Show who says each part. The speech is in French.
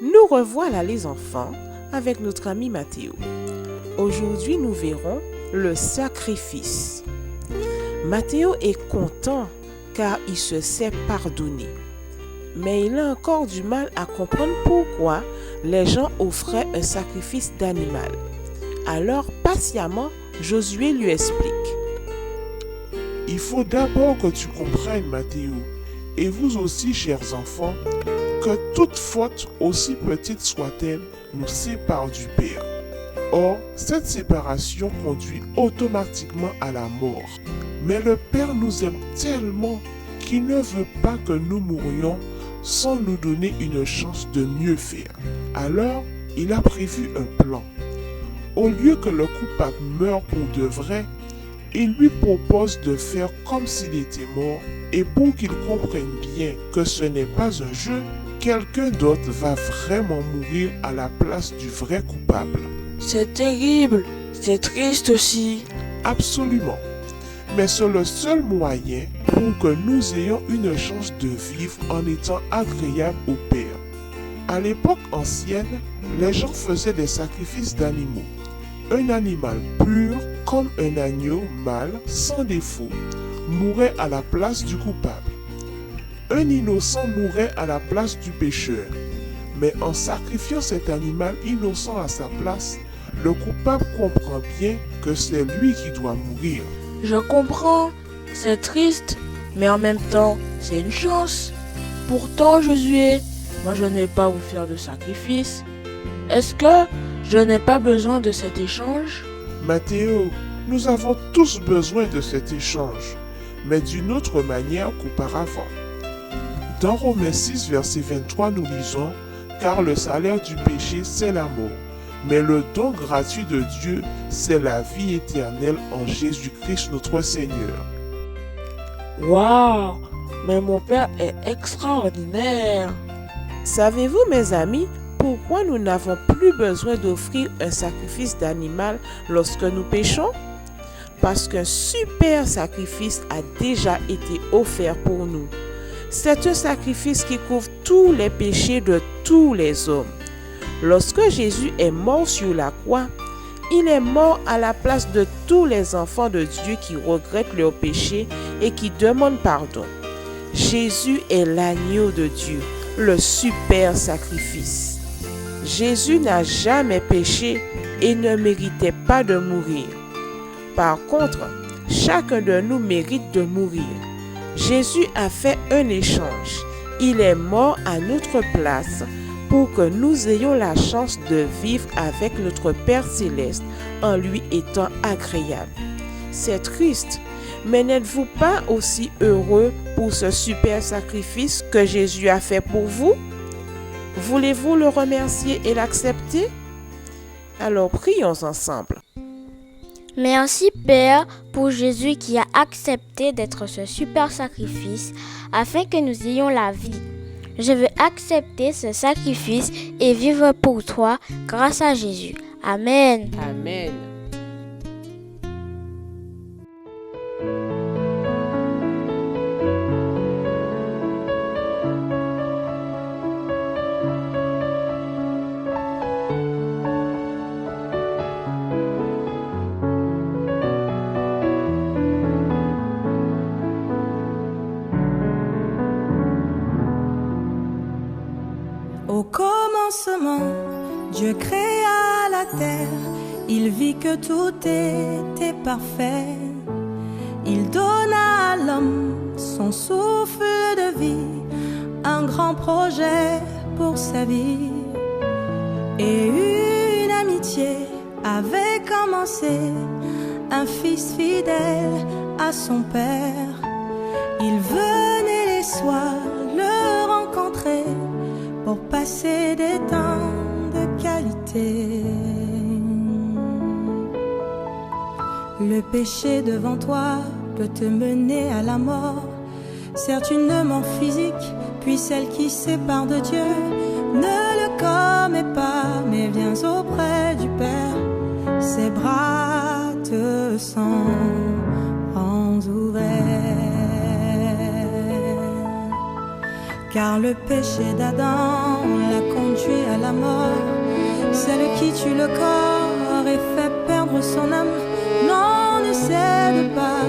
Speaker 1: Nous revoilà les enfants avec notre ami Mathéo. Aujourd'hui, nous verrons le sacrifice. Mathéo est content car il se sait pardonné. Mais il a encore du mal à comprendre pourquoi les gens offraient un sacrifice d'animal. Alors, patiemment, Josué lui explique.
Speaker 2: Il faut d'abord que tu comprennes, Mathéo, et vous aussi, chers enfants, que toute faute, aussi petite soit-elle, nous sépare du Père. Or, cette séparation conduit automatiquement à la mort. Mais le Père nous aime tellement qu'il ne veut pas que nous mourions sans nous donner une chance de mieux faire. Alors, il a prévu un plan. Au lieu que le coupable meure pour de vrai, il lui propose de faire comme s'il était mort, et pour qu'il comprenne bien que ce n'est pas un jeu, quelqu'un d'autre va vraiment mourir à la place du vrai coupable.
Speaker 3: C'est terrible, c'est triste aussi.
Speaker 2: Absolument. Mais c'est le seul moyen pour que nous ayons une chance de vivre en étant agréables au Père. À l'époque ancienne, les gens faisaient des sacrifices d'animaux. Un animal pur, comme un agneau mâle, sans défaut, mourait à la place du coupable. Un innocent mourait à la place du pécheur. Mais en sacrifiant cet animal innocent à sa place, le coupable comprend bien que c'est lui qui doit mourir.
Speaker 3: Je comprends, c'est triste, mais en même temps, c'est une chance. Pourtant, Josué, moi je n'ai pas vous faire de sacrifice. Est-ce que je n'ai pas besoin de cet échange?
Speaker 2: Mathéo, nous avons tous besoin de cet échange, mais d'une autre manière qu'auparavant. Dans Romains 6, verset 23, nous lisons « Car le salaire du péché, c'est la mort, mais le don gratuit de Dieu, c'est la vie éternelle en Jésus-Christ notre Seigneur. »
Speaker 3: Waouh, mais mon père est extraordinaire.
Speaker 1: Savez-vous, mes amis, pourquoi nous n'avons plus besoin d'offrir un sacrifice d'animal lorsque nous péchons? Parce qu'un super sacrifice a déjà été offert pour nous. C'est un sacrifice qui couvre tous les péchés de tous les hommes. Lorsque Jésus est mort sur la croix, il est mort à la place de tous les enfants de Dieu qui regrettent leurs péchés et qui demandent pardon. Jésus est l'agneau de Dieu, le super sacrifice. Jésus n'a jamais péché et ne méritait pas de mourir. Par contre, chacun de nous mérite de mourir. Jésus a fait un échange. Il est mort à notre place pour que nous ayons la chance de vivre avec notre Père céleste en lui étant agréable. C'est triste, mais n'êtes-vous pas aussi heureux pour ce super sacrifice que Jésus a fait pour vous? Voulez-vous le remercier et l'accepter? Alors prions ensemble.
Speaker 4: Merci Père pour Jésus qui a accepté d'être ce super sacrifice afin que nous ayons la vie. Je veux accepter ce sacrifice et vivre pour toi grâce à Jésus. Amen.
Speaker 1: Amen.
Speaker 5: Au commencement, Dieu créa la terre, il vit que tout était parfait. Il donna à l'homme son souffle de vie, un grand projet pour sa vie. Et une amitié avait commencé, un fils fidèle à son père. Il venait les soirs le rencontrer pour passer des temps de qualité. Le péché devant toi peut te mener à la mort. Certes une mort physique, puis celle qui sépare de Dieu. Ne le commets pas, mais viens auprès du Père. Ses bras te sont ouverts. car le péché d'Adam l'a conduit à la mort. Celle qui tue le corps et fait perdre son âme. Non, ne cède pas,